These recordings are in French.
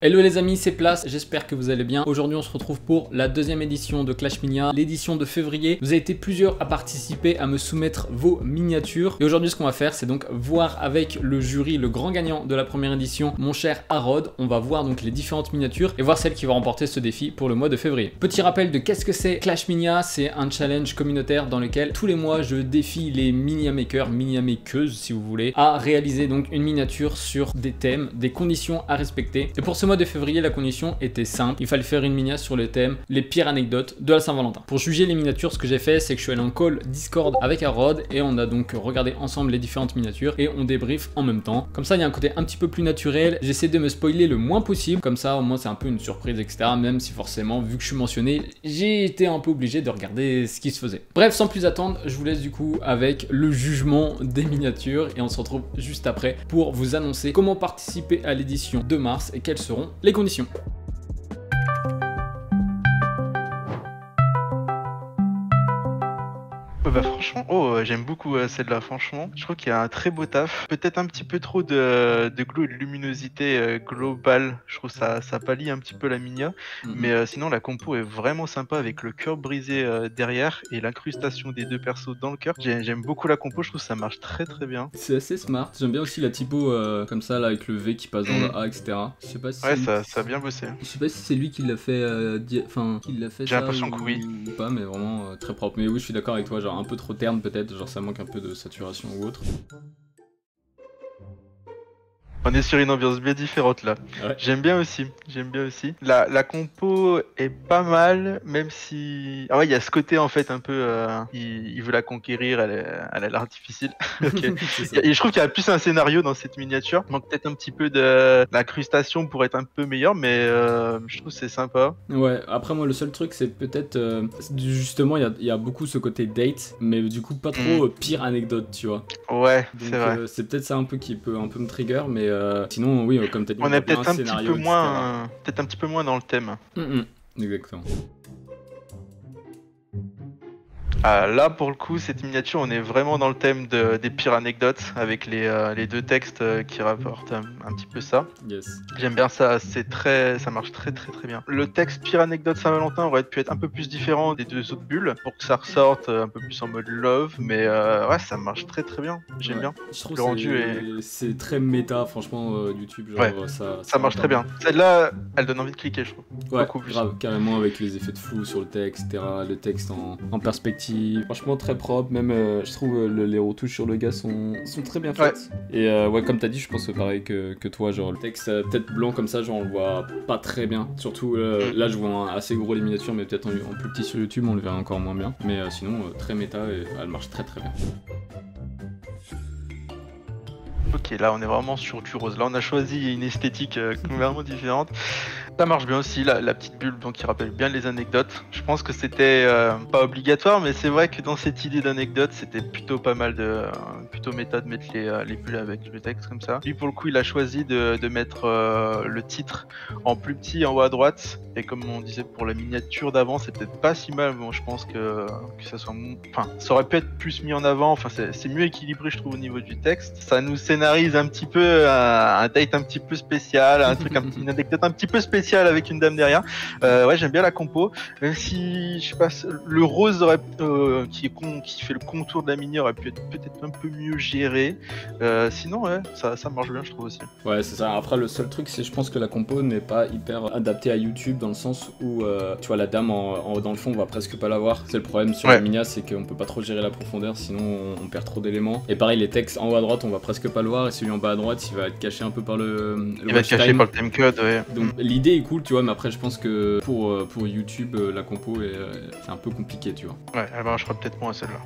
Hello les amis, c'est Place, j'espère que vous allez bien. Aujourd'hui on se retrouve pour la deuxième édition de Clash Mania, l'édition de février. Vous avez été plusieurs à participer, à me soumettre vos miniatures. Et aujourd'hui ce qu'on va faire, c'est donc voir avec le jury, le grand gagnant de la première édition, mon cher Harrod. On va voir donc les différentes miniatures et voir celle qui va remporter ce défi pour le mois de février. Petit rappel de qu'est-ce que c'est Clash Mania, c'est un challenge communautaire dans lequel tous les mois je défie les miniamakers, miniamakeuses si vous voulez, à réaliser donc une miniature sur des thèmes, des conditions à respecter. Et pour ce mois de février, la condition était simple. Il fallait faire une miniature sur le thème les pires anecdotes de la Saint-Valentin. Pour juger les miniatures, ce que j'ai fait, c'est que je suis allé en call Discord avec Harrod et on a donc regardé ensemble les différentes miniatures et on débrief en même temps. Comme ça, il y a un côté un petit peu plus naturel. J'essaie de me spoiler le moins possible. Comme ça, au moins, c'est un peu une surprise, etc. Même si forcément, vu que je suis mentionné, j'ai été un peu obligé de regarder ce qui se faisait. Bref, sans plus attendre, je vous laisse du coup avec le jugement des miniatures et on se retrouve juste après pour vous annoncer comment participer à l'édition de mars et quelles seront les conditions. Bah franchement, j'aime beaucoup celle-là, franchement. Je trouve qu'il y a un très beau taf. Peut-être un petit peu trop de glow et de luminosité globale. Je trouve ça pâlit un petit peu la minia. Mais sinon, la compo est vraiment sympa avec le cœur brisé derrière et l'incrustation des deux persos dans le cœur. J'aime beaucoup la compo, je trouve que ça marche très très bien. C'est assez smart. J'aime bien aussi la typo comme ça, là, avec le V qui passe dans le A, etc. Je sais pas si ouais, ça a bien bossé. Je sais pas si c'est lui qui l'a fait, J'ai l'impression que oui. Ou pas, mais vraiment très propre. Mais oui, je suis d'accord avec toi, genre un peu trop terne peut-être, genre ça manque un peu de saturation ou autre. On est sur une ambiance bien différente là. Ouais. J'aime bien aussi, La compo est pas mal, même si... Ah ouais, il y a ce côté en fait un peu... il veut la conquérir, elle a l'air difficile. Okay. Et je trouve qu'il y a plus un scénario dans cette miniature. Il manque peut-être un petit peu d'incrustation pour être un peu meilleur, mais je trouve que c'est sympa. Ouais, après moi le seul truc c'est peut-être... justement il y a beaucoup ce côté date, mais du coup pas trop pire anecdote, tu vois. Ouais, c'est vrai. C'est peut-être ça un peu qui peut un peu me trigger, mais sinon oui, comme t'as dit, on est peut-être un petit peu moins dans le thème. Exactement. Là pour le coup, cette miniature, on est vraiment dans le thème des pires anecdotes avec les deux textes qui rapportent un petit peu ça. Yes. J'aime bien ça, ça marche très bien. Le texte pire anecdote Saint-Valentin aurait pu être un peu plus différent des deux autres bulles pour que ça ressorte un peu plus en mode love, mais ouais, ça marche très bien. J'aime bien. Je trouve le rendu c'est très méta, franchement, YouTube, genre ouais, ça marche très bien. Celle-là, elle donne envie de cliquer, je trouve. Ouais, beaucoup plus. grave, carrément avec les effets de flou sur le texte, etc. Le texte en perspective. Franchement, très propre. Même, je trouve les retouches sur le gars sont très bien faites. Ouais. Et ouais, comme t'as dit, je pense pareil que toi. Genre, le texte peut-être blanc comme ça, genre on le voit pas très bien. Surtout là, je vois assez gros les miniatures, mais peut-être en plus petit sur YouTube, on le verra encore moins bien. Mais sinon, très méta et elle marche très bien. Ok, là on est vraiment sur du rose. Là on a choisi une esthétique complètement différente. Ça marche bien aussi, la petite bulle donc, qui rappelle bien les anecdotes. Je pense que c'était pas obligatoire, mais c'est vrai que dans cette idée d'anecdote, c'était plutôt pas mal plutôt méta de mettre les bulles avec le texte comme ça. Lui pour le coup, il a choisi de mettre le titre en plus petit en haut à droite. Et comme on disait pour la miniature d'avant, c'est peut-être pas si mal. Bon, je pense que ça soit... Enfin, ça aurait pu être plus mis en avant. Enfin, c'est mieux équilibré, je trouve, au niveau du texte. Ça nous scénarise un petit peu un date un petit peu spécial, un truc, une anecdote un petit peu spéciale avec une dame derrière. Ouais, j'aime bien la compo. Même si, je sais pas, le rose aurait, qui fait le contour de la mini aurait pu être peut-être un peu mieux géré. Sinon, ouais, ça marche bien, je trouve aussi. Ouais, c'est ça. Après, le seul truc, c'est je pense que la compo n'est pas hyper adaptée à YouTube dans le sens où, tu vois, la dame dans le fond, on va presque pas la voir. C'est le problème sur la minia, c'est qu'on peut pas trop gérer la profondeur, sinon on perd trop d'éléments. Et pareil, les textes en haut à droite, on va presque pas le voir, et celui en bas à droite, il va être caché un peu par il va être caché par le timecode, ouais. Donc l'idée est cool, tu vois, mais après je pense que pour YouTube, la compo c'est un peu compliqué, tu vois. Ouais, elle marchera peut-être moins celle-là.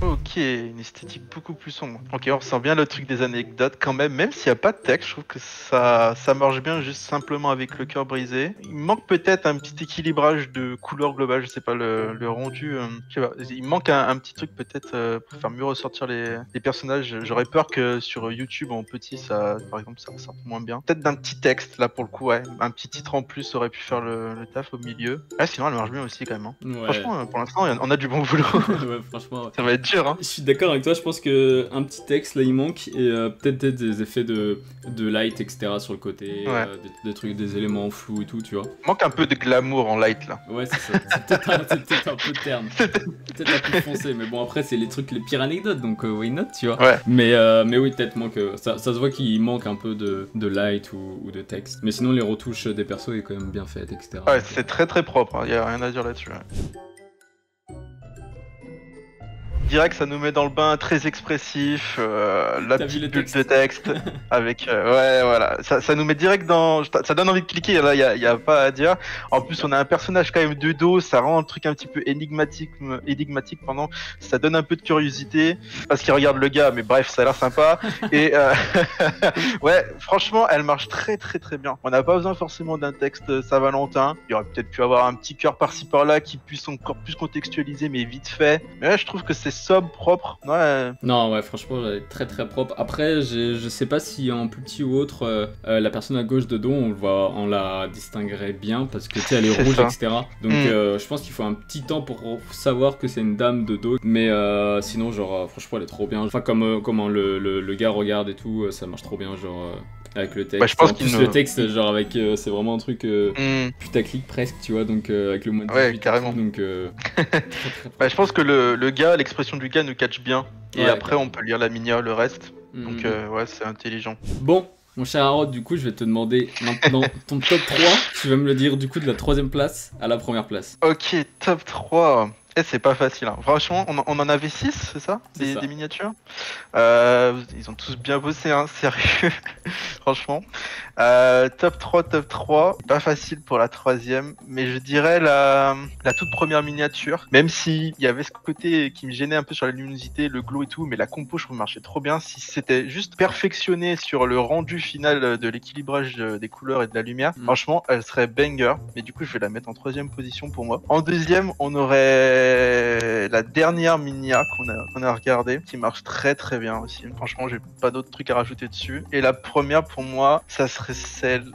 Ok, une esthétique beaucoup plus sombre. Ok, on ressent bien le truc des anecdotes quand même s'il n'y a pas de texte, je trouve que ça marche bien juste simplement avec le cœur brisé. Il manque peut-être un petit équilibrage de couleur globale, je sais pas, le rendu, je sais pas, il manque un petit truc peut-être pour faire mieux ressortir les personnages. J'aurais peur que sur YouTube en petit, ça, par exemple, ça ressorte moins bien. Peut-être d'un petit texte, là pour le coup, ouais, un petit titre en plus aurait pu faire le taf au milieu. Ouais, sinon elle marche bien aussi quand même. Hein. Ouais. Franchement, pour l'instant, on a du bon boulot. Ouais, franchement. Ça va être dur, hein. suis d'accord avec toi, je pense que un petit texte là il manque et peut-être des effets de light etc sur le côté, des trucs, des éléments flous et tout, tu vois. Il manque un peu de glamour en light là. Ouais, c'est ça, c'est peut-être un peu terne, peut-être un peu foncé, mais bon après c'est les pires anecdotes donc why not, tu vois. Ouais. Mais oui, peut-être manque, ça se voit qu'il manque un peu de light ou de texte, mais sinon les retouches des persos est quand même bien faites, etc. Ouais, c'est très très propre, il y a rien à dire là-dessus. Direct, ça nous met dans le bain, très expressif, la petite bulle de texte avec ouais voilà, ça nous met direct dans, ça donne envie de cliquer, là y a pas à dire. En plus on a un personnage quand même de dos, ça rend le truc un petit peu énigmatique pendant, ça donne un peu de curiosité parce qu'il regarde le gars, mais bref ça a l'air sympa et ouais franchement elle marche très très très bien. On n'a pas besoin forcément d'un texte Saint-Valentin, il y aurait peut-être pu avoir un petit cœur par-ci par-là qui puisse encore plus contextualiser mais vite fait, mais là je trouve que c'est sobre, propre. Ouais. Non, ouais, franchement, très très propre. Après, je sais pas si en plus petit ou autre, la personne à gauche de dos, on la distinguerait bien parce que tu sais, elle est rouge, etc. Donc, je pense qu'il faut un petit temps pour savoir que c'est une dame de dos. Mais sinon, genre, franchement, elle est trop bien. Enfin, comment le gars regarde et tout, ça marche trop bien, genre. Avec le texte. Bah, je pense en plus, le texte, genre, avec. C'est vraiment un truc putaclic presque, tu vois, donc avec le mot de 18 ouais, carrément. Tout, donc. Bah, je pense que le gars, l'expression du gars nous catch bien. Et ouais, après, on peut lire la minia, le reste. Donc, ouais, c'est intelligent. Bon, mon cher Harold, du coup, je vais te demander maintenant ton top 3. Tu vas me le dire, du coup, de la 3ème place à la 1ère place. Ok, top 3. Eh, c'est pas facile, hein. Franchement, on en avait 6, c'est ça, des miniatures. Ils ont tous bien bossé, hein, sérieux. Franchement. Top 3. Pas facile pour la 3ème, mais je dirais la toute première miniature. Même s'il y avait ce côté qui me gênait un peu sur la luminosité, le glow et tout, mais la compo, je trouve, marchait trop bien. Si c'était juste perfectionné sur le rendu final de l'équilibrage des couleurs et de la lumière, franchement, elle serait banger. Mais du coup, je vais la mettre en 3ème position pour moi. En 2ème, on aurait la dernière minia qu'on a regardée, qui marche très très bien aussi. Franchement, j'ai pas d'autres trucs à rajouter dessus. Et la première pour moi, ça serait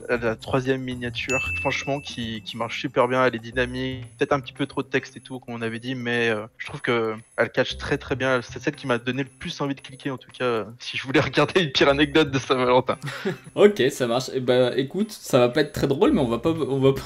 la 3ème miniature, franchement, qui marche super bien. Elle est dynamique, peut-être un petit peu trop de texte et tout, comme on avait dit, mais je trouve que elle catch très très bien. C'est celle qui m'a donné le plus envie de cliquer, en tout cas, si je voulais regarder une pire anecdote de Saint-Valentin. Ok, ça marche. Et bah écoute, ça va pas être très drôle, mais on va pas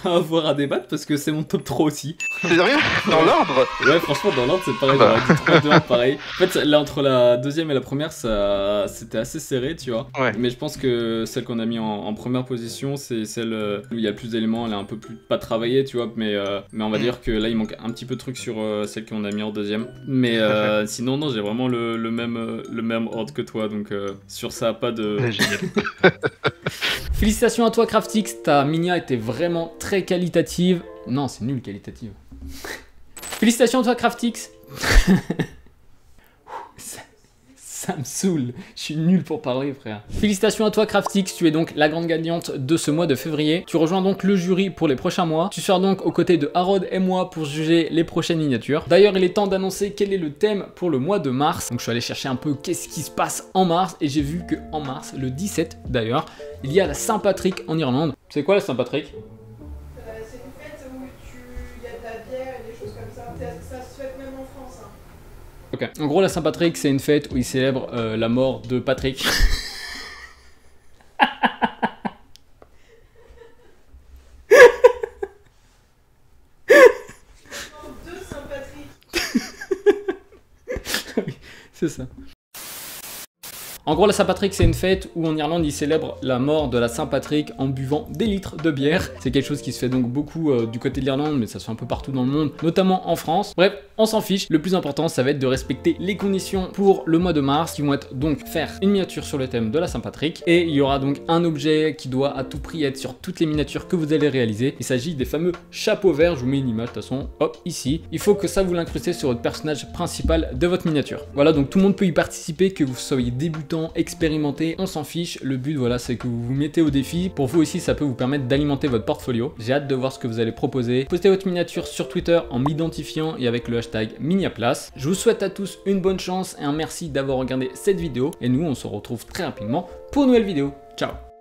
avoir à débattre parce que c'est mon top 3 aussi. Sérieux? Dans l'ordre? Ouais, franchement, dans l'ordre, c'est pareil. J'aurais dit 3 2 1, pareil. En fait, là, entre la 2ème et la 1ère, c'était assez serré, tu vois. Ouais. Mais je pense que celle qu'on a mis en 1ère position, c'est celle où il y a plus d'éléments. Elle est un peu plus pas travaillée, tu vois. Mais on va dire que là, il manque un petit peu de trucs sur celle qu'on a mis en 2ème. Mais sinon, non, j'ai vraiment le même ordre que toi. Donc, sur ça, pas de. Génial. Félicitations à toi, Craftix. Ta minia était vraiment très qualitative. Non, c'est nul qualitative. Félicitations à toi, Craftix. Ça me saoule, je suis nul pour parler, frère. Félicitations à toi, Craftix, tu es donc la grande gagnante de ce mois de février. Tu rejoins donc le jury pour les prochains mois. Tu seras donc aux côtés de Harold et moi pour juger les prochaines miniatures. D'ailleurs, il est temps d'annoncer quel est le thème pour le mois de mars. Donc je suis allé chercher un peu qu'est-ce qui se passe en mars et j'ai vu que en mars, le 17 d'ailleurs, il y a la Saint-Patrick en Irlande. C'est quoi la Saint-Patrick ? C'est une fête où il y a de la bière et des choses comme ça. Ça se fait même en France. Hein. Ok. En gros, la Saint-Patrick, c'est une fête où ils célèbrent la mort de Patrick. Deux Saint-Patrick. Oui, c'est ça. En gros, la Saint-Patrick, c'est une fête où en Irlande, ils célèbrent la mort de la Saint-Patrick en buvant des litres de bière. C'est quelque chose qui se fait donc beaucoup du côté de l'Irlande, mais ça se fait un peu partout dans le monde, notamment en France. Bref, on s'en fiche. Le plus important, ça va être de respecter les conditions pour le mois de mars, qui vont être donc faire une miniature sur le thème de la Saint-Patrick. Et il y aura donc un objet qui doit à tout prix être sur toutes les miniatures que vous allez réaliser. Il s'agit des fameux chapeaux verts. Je vous mets une image de toute façon, hop, ici. Il faut que ça vous l'incrustez sur votre personnage principal de votre miniature. Voilà, donc tout le monde peut y participer, que vous soyez débutant, expérimenté, on s'en fiche. Le but, voilà, c'est que vous vous mettez au défi. Pour vous aussi, ça peut vous permettre d'alimenter votre portfolio. J'ai hâte de voir ce que vous allez proposer. Postez votre miniature sur Twitter en m'identifiant et avec le hashtag Miniaplace. Je vous souhaite à tous une bonne chance et un merci d'avoir regardé cette vidéo. Et nous, on se retrouve très rapidement pour une nouvelle vidéo. Ciao!